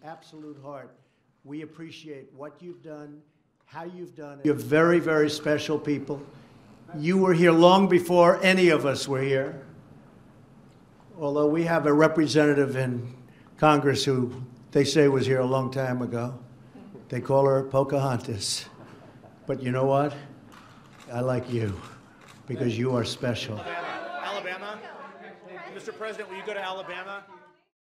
absolute heart, we appreciate what you've done, how you've done it. You're very, very special people. You were here long before any of us were here. Although we have a representative in Congress who they say was here a long time ago. They call her Pocahontas. But you know what? I like you because you are special. Alabama. Mr. President, will you go to Alabama?